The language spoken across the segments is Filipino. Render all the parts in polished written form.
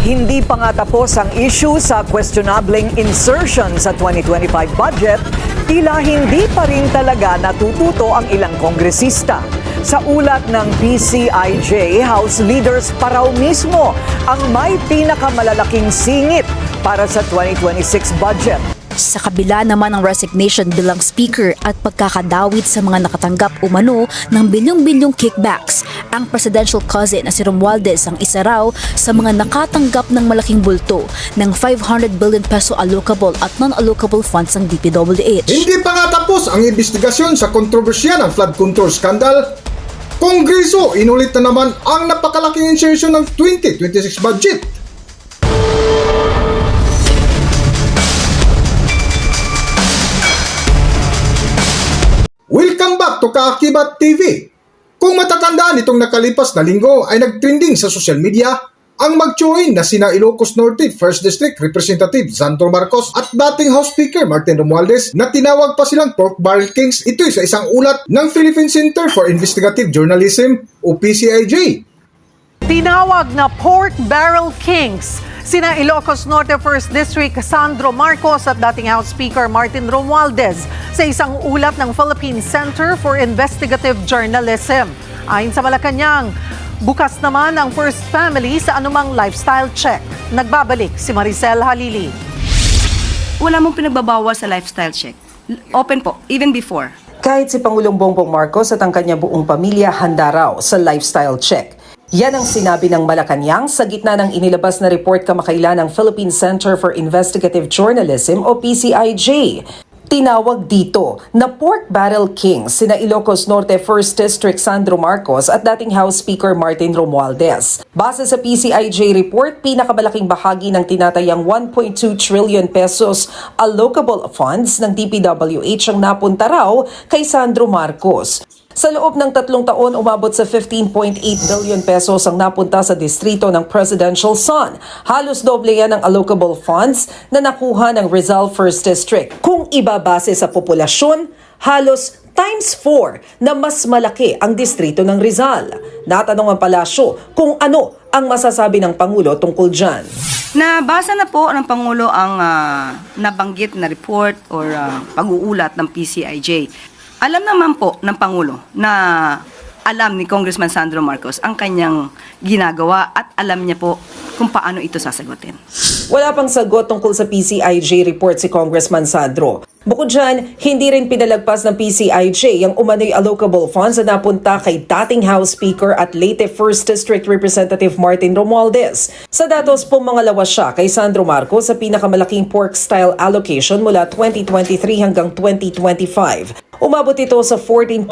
Hindi pa nga tapos ang issue sa questionableng insertion sa 2025 budget, tila hindi pa rin talaga natututo ang ilang kongresista. Sa ulat ng PCIJ, House leaders pa raw mismo ang may pinakamalalaking singit para sa 2026 budget. Sa kabila naman ng resignation bilang speaker at pagkakadawit sa mga nakatanggap umano ng bilyong-bilyong kickbacks, ang presidential cousin na si Romualdez ang isa raw sa mga nakatanggap ng malaking bulto ng 500 billion peso allocable at non-allocable funds ng DPWH. Hindi pa nga tapos ang investigasyon sa kontrobersya ng flood control scandal. Kongreso, inulit na naman ang napakalaking insertion ng 2026 budget. Welcome back to Kaakibat TV. Kung matatandaan itong nakalipas na linggo ay nagtrending sa social media ang mag-join na sina Ilocos Norte 1st District Representative Sandro Marcos at dating House Speaker Martin Romualdez na tinawag pa silang Pork Barrel Kings. Ito'y sa isang ulat ng Philippine Center for Investigative Journalism o PCIJ. Tinawag na Pork Barrel Kings sina Ilocos Norte 1st District Sandro Marcos at dating House Speaker Martin Romualdez sa isang ulat ng Philippine Center for Investigative Journalism. Ayon sa Malacanang, bukas naman ang first family sa anumang lifestyle check. Nagbabalik si Maricel Halili. Wala mong pinagbabawas sa lifestyle check. Open po, even before. Kahit si Pangulong Bongbong Marcos at ang kanya buong pamilya handa raw sa lifestyle check. Yan ang sinabi ng Malacanang sa gitna ng inilabas na report kamakailan ng Philippine Center for Investigative Journalism o PCIJ. Tinawag dito na Pork Barrel Kings sina Ilocos Norte 1st District Sandro Marcos at dating House Speaker Martin Romualdez. Base sa PCIJ report, pinakamalaking bahagi ng tinatayang 1.2 trillion pesos allocable funds ng DPWH ang napunta raw kay Sandro Marcos. Sa loob ng 3 taon, umabot sa 15.8 billion pesos ang napunta sa distrito ng Presidential Son. Halos doble yan ang allocable funds na nakuha ng Rizal 1st District. Kung ibabase sa populasyon, halos times 4 na mas malaki ang distrito ng Rizal. Natanong ang palasyo kung ano ang masasabi ng Pangulo tungkol dyan. Nabasa na po ng Pangulo ang nabanggit na report or pag-uulat ng PCIJ. Alam naman po ng Pangulo na alam ni Congressman Sandro Marcos ang kanyang ginagawa at alam niya po kung paano ito sasagutin. Wala pang sagot tungkol sa PCIJ report si Congressman Sandro. Bukod dyan, hindi rin pinalagpas ng PCIJ ang umano'y allocable funds na napunta kay dating House Speaker at late 1st District Representative Martin Romualdez. Sa datos pong mga lawas siya kay Sandro Marcos sa pinakamalaking pork-style allocation mula 2023 hanggang 2025. Umabot ito sa 14.4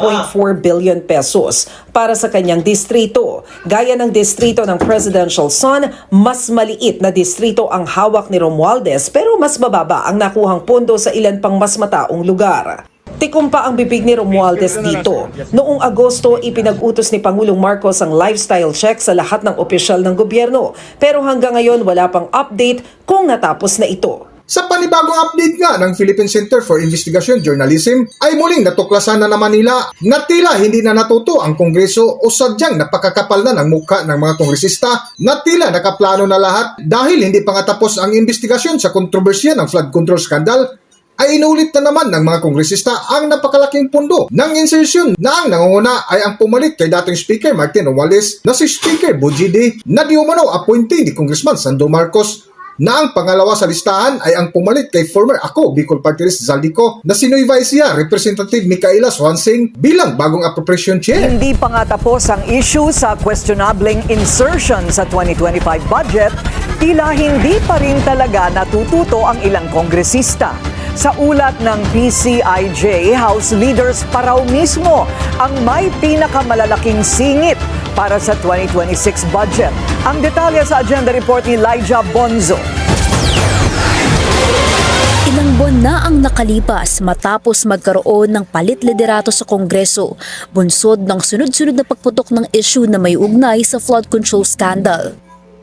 billion pesos para sa kanyang distrito. Gaya ng distrito ng Presidential Son, mas maliit na distrito ang hawak ni Romualdez pero mas bababa ang nakuhang pondo sa ilan pang mas mataong lugar. Tikom pa ang bibig ni Romualdez dito. Noong Agosto, ipinag-utos ni Pangulong Marcos ang lifestyle check sa lahat ng opisyal ng gobyerno. Pero hanggang ngayon wala pang update kung natapos na ito. Sa panibagong update nga ng Philippine Center for Investigation Journalism ay muling natuklasan na naman nila na tila hindi na natuto ang Kongreso o sadyang napakakapal na ng mukha ng mga kongresista na tila nakaplano na lahat dahil hindi pa nga tapos ang investigasyon sa kontrobersya ng flood control scandal ay inulit na naman ng mga kongresista ang napakalaking pundo ng insertion na ang nangunguna ay ang pumalit kay dating Speaker Martin Romualdez na si Speaker Bujidi na di umano appointee ni Congressman Sandro Marcos na ang pangalawa sa listahan ay ang pumalit kay former Ako Bicol Party List Zaldico na sinoy Vice Representative Micaela Swansing bilang bagong appropriation chair. Hindi pa nga tapos ang issue sa questionableng insertion sa 2025 budget, tila hindi pa rin talaga natututo ang ilang kongresista. Sa ulat ng PCIJ, House leaders pa raw mismo ang may pinakamalalaking singit para sa 2026 budget. Ang detalye sa agenda report ni Elijah Bonzo. Ilang buwan na ang nakalipas matapos magkaroon ng palit liderato sa Kongreso, bunsod ng sunod-sunod na pagputok ng issue na may ugnay sa flood control scandal.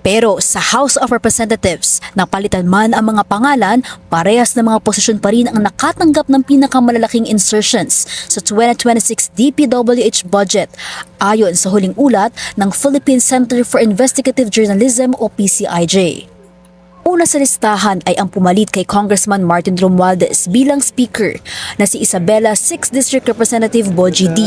Pero sa House of Representatives, napalitan man ang mga pangalan, parehas na mga posisyon pa rin ang nakatanggap ng pinakamalalaking insertions sa 2026 DPWH budget ayon sa huling ulat ng Philippine Center for Investigative Journalism o PCIJ. Una sa listahan ay ang pumalit kay Congressman Martin Romualdez bilang Speaker na si Isabela 6th District Representative Boji D.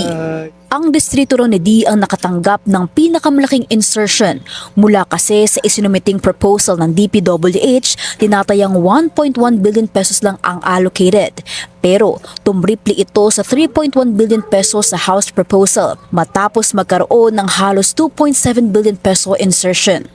Ang distrito raw ni D ang nakatanggap ng pinakamalaking insertion mula kasi sa isinumiting proposal ng DPWH, tinatayang 1.1 billion pesos lang ang allocated. Pero tumripli ito sa 3.1 billion pesos sa House proposal matapos magkaroon ng halos 2.7 billion peso insertion.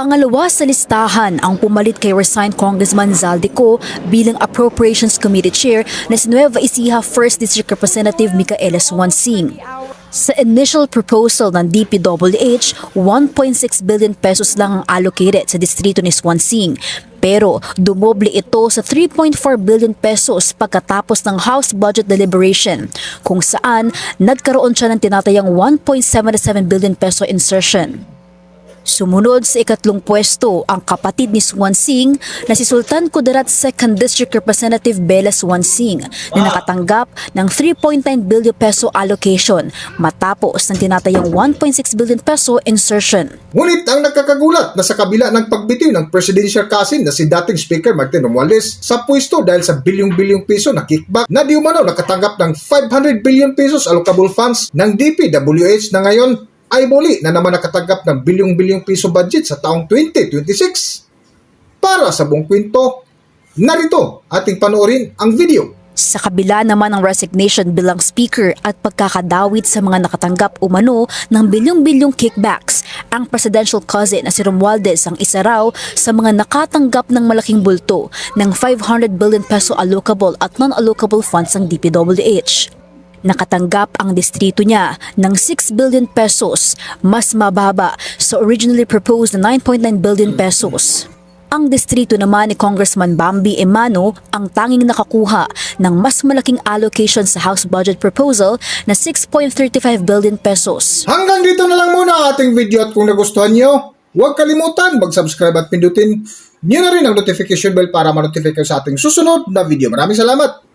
Pangalawa sa listahan ang pumalit kay resigned Congressman Zaldico bilang Appropriations Committee Chair na si Nueva Ecija 1st District Representative Micaela Swansing. Sa initial proposal ng DPWH, 1.6 billion pesos lang ang allocated sa distrito ni Swansing. Pero dumoble ito sa 3.4 billion pesos pagkatapos ng House Budget Deliberation, kung saan nagkaroon siya ng tinatayang 1.77 billion peso insertion. Sumunod sa ikatlong pwesto ang kapatid ni Swansing na si Sultan Kudarat 2nd District Representative Bella Swansing na nakatanggap ng 3.9 billion peso allocation matapos ng tinatayang 1.6 billion peso insertion. Ngunit ang nakakagulat na sa kabila ng pagbitiw ng presidential cousin na si dating Speaker Martin Romualdez sa pwesto dahil sa bilyong-bilyong piso na kickback na di umano nakatanggap ng 500 billion pesos allocable funds ng DPWH na ngayon ay muli na naman nakatanggap ng bilyong-bilyong piso budget sa taong 2026. Para sa buong kwento, narito ating panoorin ang video. Sa kabila naman ng resignation bilang speaker at pagkakadawit sa mga nakatanggap umano ng bilyong-bilyong kickbacks, ang presidential cousin na si Romualdez ang isa raw sa mga nakatanggap ng malaking bulto ng 500 billion peso allocable at non-allocable funds ng DPWH. Nakatanggap ang distrito niya ng 6 billion pesos, mas mababa sa originally proposed na 9.9 billion pesos. Ang distrito naman ni Congressman Bambi Emano ang tanging nakakuha ng mas malaking allocation sa House Budget Proposal na 6.35 billion pesos. Hanggang dito na lang muna ang ating video at kung nagustuhan nyo, huwag kalimutan mag-subscribe at pindutin nyo na rin ang notification bell para ma-notify kayo sa ating susunod na video. Maraming salamat!